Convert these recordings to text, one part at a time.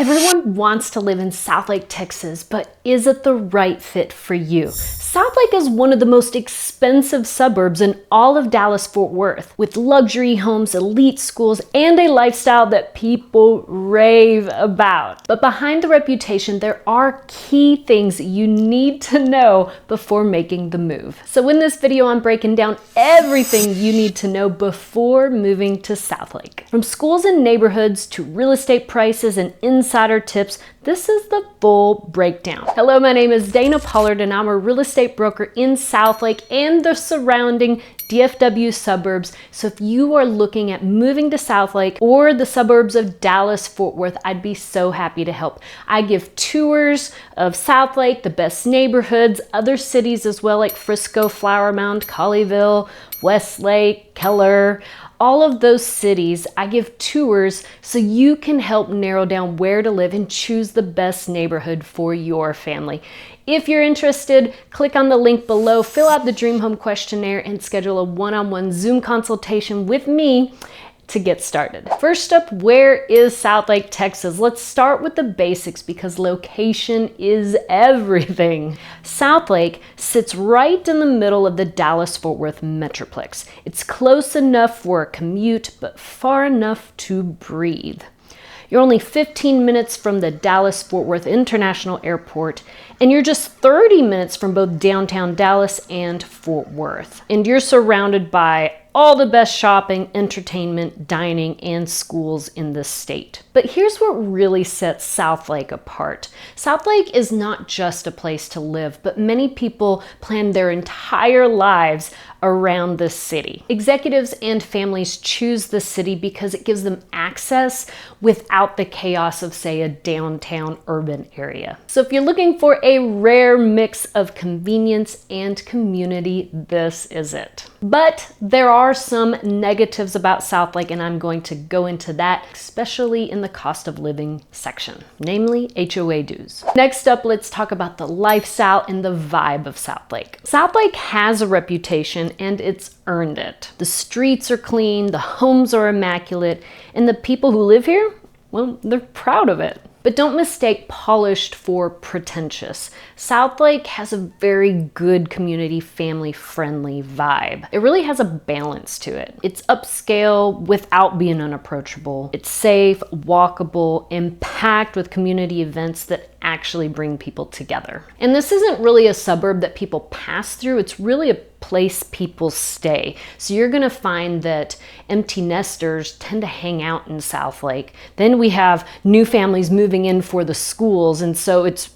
Everyone wants to live in Southlake, Texas, but is it the right fit for you? Southlake is one of the most expensive suburbs in all of Dallas-Fort Worth, with luxury homes, elite schools, and a lifestyle that people rave about. But behind the reputation, there are key things you need to know before making the move. So in this video, I'm breaking down everything you need to know before moving to Southlake. From schools and neighborhoods to real estate prices and insider tips, this is the full breakdown. Hello, my name is Dana Pollard and I'm a real estate broker in Southlake and the surrounding DFW suburbs. So if you are looking at moving to Southlake or the suburbs of Dallas-Fort Worth, I'd be so happy to help. I give tours of Southlake, the best neighborhoods, other cities as well, like Frisco, Flower Mound, Colleyville, Westlake, Keller. All of those cities, I give tours so you can help narrow down where to live and choose the best neighborhood for your family. If you're interested, click on the link below, fill out the Dream Home questionnaire, and schedule a one-on-one Zoom consultation with me to get started. First up, where is Southlake, Texas? Let's start with the basics because location is everything. Southlake sits right in the middle of the Dallas-Fort Worth metroplex. It's close enough for a commute, but far enough to breathe. You're only 15 minutes from the Dallas-Fort Worth International Airport, and you're just 30 minutes from both downtown Dallas and Fort Worth. And you're surrounded by all the best shopping, entertainment, dining, and schools in the state. But here's what really sets Southlake apart. Southlake is not just a place to live, but many people plan their entire lives around this city. Executives and families choose the city because it gives them access without the chaos of, say, a downtown urban area. So if you're looking for a rare mix of convenience and community, this is it. But there are some negatives about Southlake, and I'm going to go into that, especially in the cost of living section, namely HOA dues. Next up, let's talk about the lifestyle and the vibe of Southlake. Southlake has a reputation and it's earned it. The streets are clean, the homes are immaculate, and the people who live here, well, they're proud of it. But don't mistake polished for pretentious. Southlake has a very good community, family-friendly vibe. It really has a balance to it. It's upscale without being unapproachable. It's safe, walkable, and packed with community events that actually bring people together. And this isn't really a suburb that people pass through. It's really a place people stay. So you're gonna find that empty nesters tend to hang out in Southlake. Then we have new families moving in for the schools, and so it's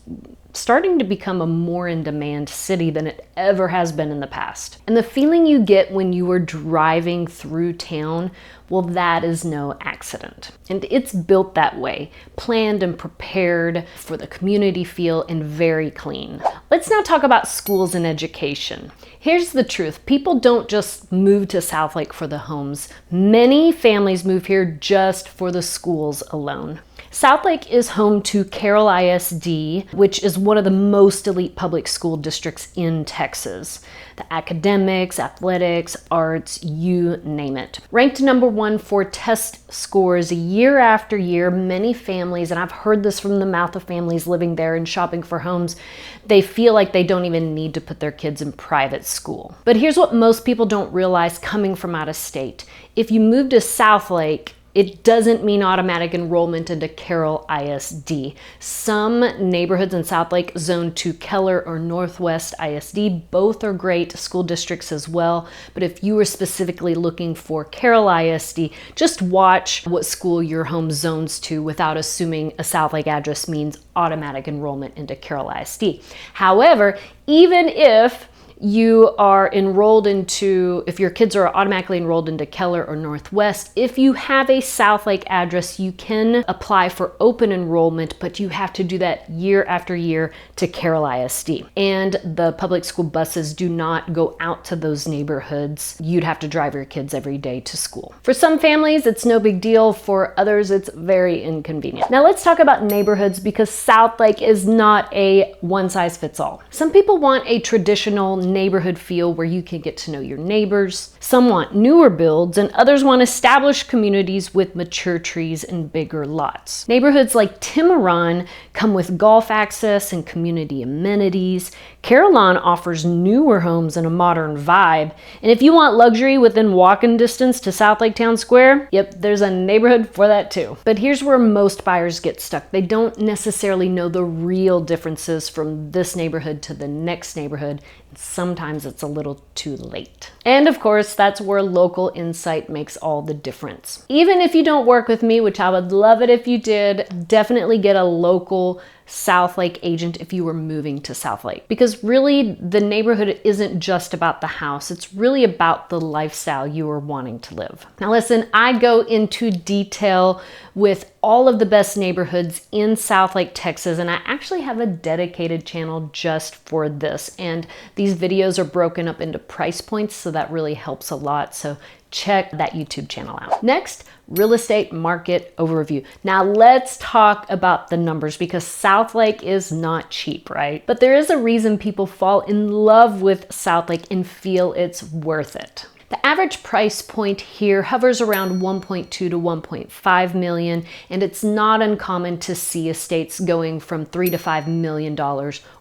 starting to become a more in-demand city than it ever has been in the past. And the feeling you get when you are driving through town, well, that is no accident. And it's built that way, planned and prepared for the community feel and very clean. Let's now talk about schools and education. Here's the truth. People don't just move to Southlake for the homes. Many families move here just for the schools alone. Southlake is home to Carroll ISD, which is one of the most elite public school districts in Texas. The academics, athletics, arts, you name it. Ranked #1 for test scores year after year, many families, and I've heard this from the mouth of families living there and shopping for homes, they feel like they don't even need to put their kids in private school. But here's what most people don't realize coming from out of state. If you move to Southlake, it doesn't mean automatic enrollment into Carroll ISD. Some neighborhoods in Southlake zone to Keller or Northwest ISD. Both are great school districts as well. But if you were specifically looking for Carroll ISD, just watch what school your home zones to without assuming a Southlake address means automatic enrollment into Carroll ISD. However, even if you are enrolled into, if your kids are automatically enrolled into Keller or Northwest, if you have a Southlake address, you can apply for open enrollment, but you have to do that year after year to Carroll ISD. And the public school buses do not go out to those neighborhoods. You'd have to drive your kids every day to school. For some families, it's no big deal. For others, it's very inconvenient. Now let's talk about neighborhoods because Southlake is not a one-size-fits-all. Some people want a traditional neighborhood feel where you can get to know your neighbors. Some want newer builds, and others want established communities with mature trees and bigger lots. Neighborhoods like Tiburon come with golf access and community amenities. Carroll offers newer homes and a modern vibe. And if you want luxury within walking distance to Southlake Town Square, yep, there's a neighborhood for that too. But here's where most buyers get stuck. They don't necessarily know the real differences from this neighborhood to the next neighborhood. Sometimes it's a little too late. And of course, that's where local insight makes all the difference. Even if you don't work with me, which I would love it if you did, definitely get a local Southlake agent if you were moving to Southlake. Because really, the neighborhood isn't just about the house. It's really about the lifestyle you are wanting to live. Now listen, I go into detail with all of the best neighborhoods in Southlake, Texas, and I actually have a dedicated channel just for this. And these videos are broken up into price points, so that really helps a lot. So check that YouTube channel out. Next, real estate market overview. Now let's talk about the numbers, because Southlake is not cheap, right? But there is a reason people fall in love with Southlake and feel it's worth it. The average price point here hovers around 1.2 to 1.5 million, and it's not uncommon to see estates going from $3 to $5 million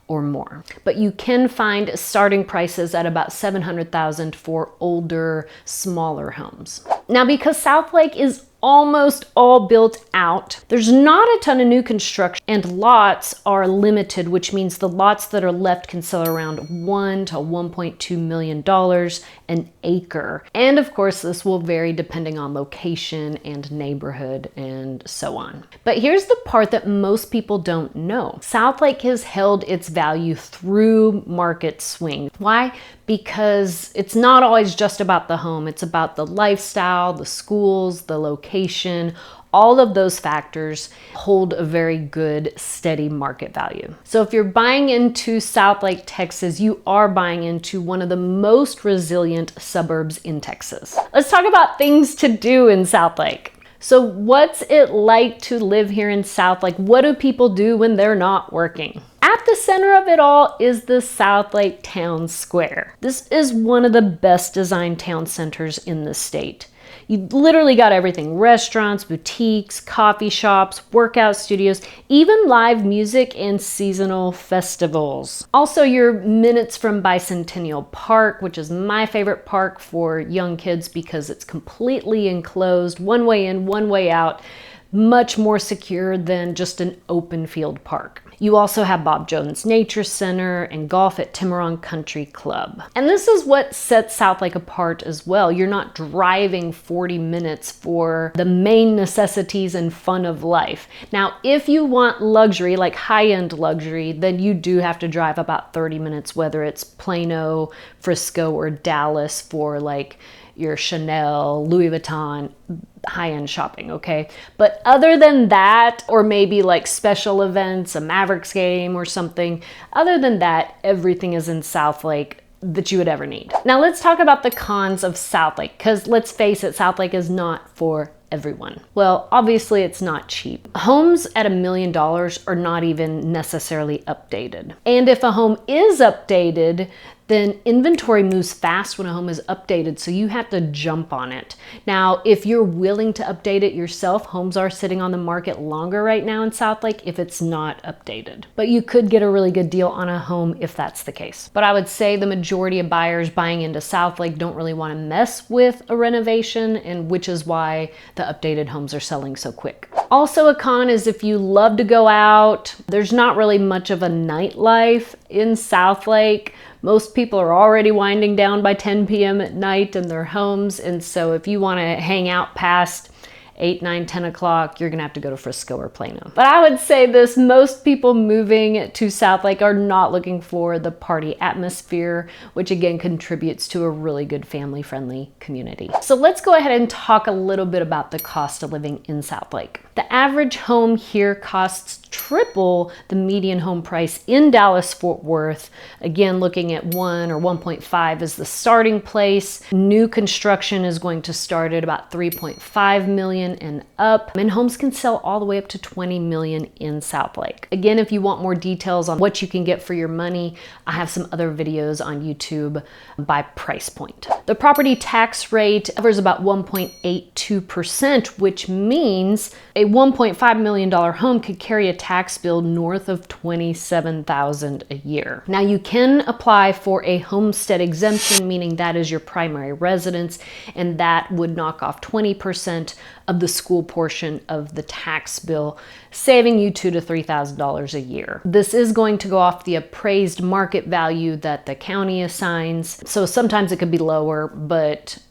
or more. But you can find starting prices at about $700,000 for older, smaller homes. Now, because Southlake is almost all built out, there's not a ton of new construction, and lots are limited, which means the lots that are left can sell around $1 to $1.2 million an acre. And of course, this will vary depending on location and neighborhood and so on. But here's the part that most people don't know. Southlake has held its value through market swings. Why? Because it's not always just about the home. It's about the lifestyle, the schools, the location. All of those factors hold a very good, steady market value. So if you're buying into Southlake, Texas, you are buying into one of the most resilient suburbs in Texas. Let's talk about things to do in Southlake. So what's it like to live here in Southlake? What do people do when they're not working? At the center of it all is the Southlake Town Square. This is one of the best designed town centers in the state. You literally got everything: restaurants, boutiques, coffee shops, workout studios, even live music and seasonal festivals. Also, you're minutes from Bicentennial Park, which is my favorite park for young kids because it's completely enclosed, one way in, one way out, much more secure than just an open field park. You also have Bob Jones Nature Center and golf at Tiburon Country Club. And this is what sets Southlake apart as well. You're not driving 40 minutes for the main necessities and fun of life. Now, if you want luxury, like high-end luxury, then you do have to drive about 30 minutes, whether it's Plano, Frisco, or Dallas for like your Chanel, Louis Vuitton, high-end shopping, okay? But other than that, or maybe like special events, a Mavericks game or something, other than that, everything is in Southlake that you would ever need. Now let's talk about the cons of Southlake, because let's face it, Southlake is not for everyone. Well, obviously it's not cheap. Homes at $1 million are not even necessarily updated. And if a home is updated, then inventory moves fast when a home is updated, so you have to jump on it. Now, if you're willing to update it yourself, homes are sitting on the market longer right now in Southlake if it's not updated. But you could get a really good deal on a home if that's the case. But I would say the majority of buyers buying into Southlake don't really want to mess with a renovation, and which is why the updated homes are selling so quick. Also, a con is if you love to go out, there's not really much of a nightlife in Southlake. Most people are already winding down by 10 p.m. at night in their homes. And so if you want to hang out past 8, 9, 10 o'clock, you're gonna have to go to Frisco or Plano. But I would say this, most people moving to Southlake are not looking for the party atmosphere, which again contributes to a really good family-friendly community. So let's go ahead and talk a little bit about the cost of living in Southlake. The average home here costs triple the median home price in Dallas-Fort Worth. Again, looking at 1 or 1.5 is the starting place. New construction is going to start at about $3.5 million. million and up, and homes can sell all the way up to 20 million in Southlake. Again, if you want more details on what you can get for your money, I have some other videos on YouTube by price point. The property tax rate covers about 1.82%, which means a $1.5 million home could carry a tax bill north of $27,000 a year. Now you can apply for a homestead exemption, meaning that is your primary residence, and that would knock off 20% of the school portion of the tax bill, saving you $2,000 to $3,000 a year. This is going to go off the appraised market value that the county assigns. So sometimes it could be lower,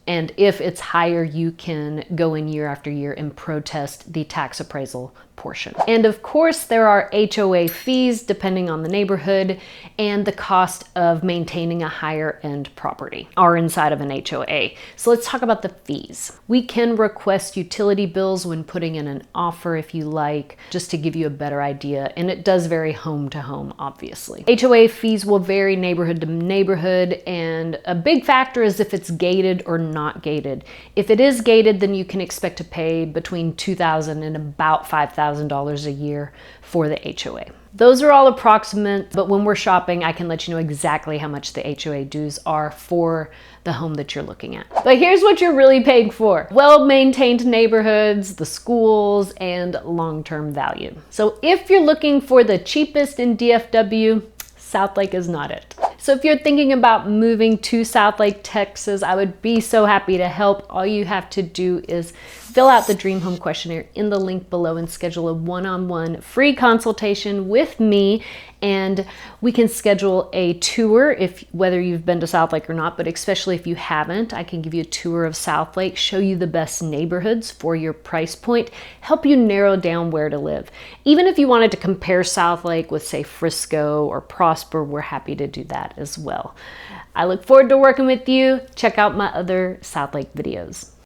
and if it's higher, you can go in year after year and protest the tax appraisal portion. And of course, there are HOA fees depending on the neighborhood and the cost of maintaining a higher end property are inside of an HOA. So let's talk about the fees. We can request utility bills when putting in an offer if you like, just to give you a better idea. And it does vary home to home, obviously. HOA fees will vary neighborhood to neighborhood, and a big factor is if it's gated or not gated. If it is gated, then you can expect to pay between $2,000 and about $5,000 a year for the HOA. Those are all approximate, but when we're shopping, I can let you know exactly how much the HOA dues are for the home that you're looking at. But here's what you're really paying for: well-maintained neighborhoods, the schools, and long-term value. So if you're looking for the cheapest in DFW, Southlake is not it. So if you're thinking about moving to Southlake, Texas, I would be so happy to help. All you have to do is fill out the Dream Home Questionnaire in the link below and schedule a one-on-one free consultation with me, and we can schedule a tour whether you've been to Southlake or not, but especially if you haven't, I can give you a tour of Southlake, show you the best neighborhoods for your price point, help you narrow down where to live. Even if you wanted to compare Southlake with, say, Frisco or Prosper, we're happy to do that as well. I look forward to working with you. Check out my other Southlake videos.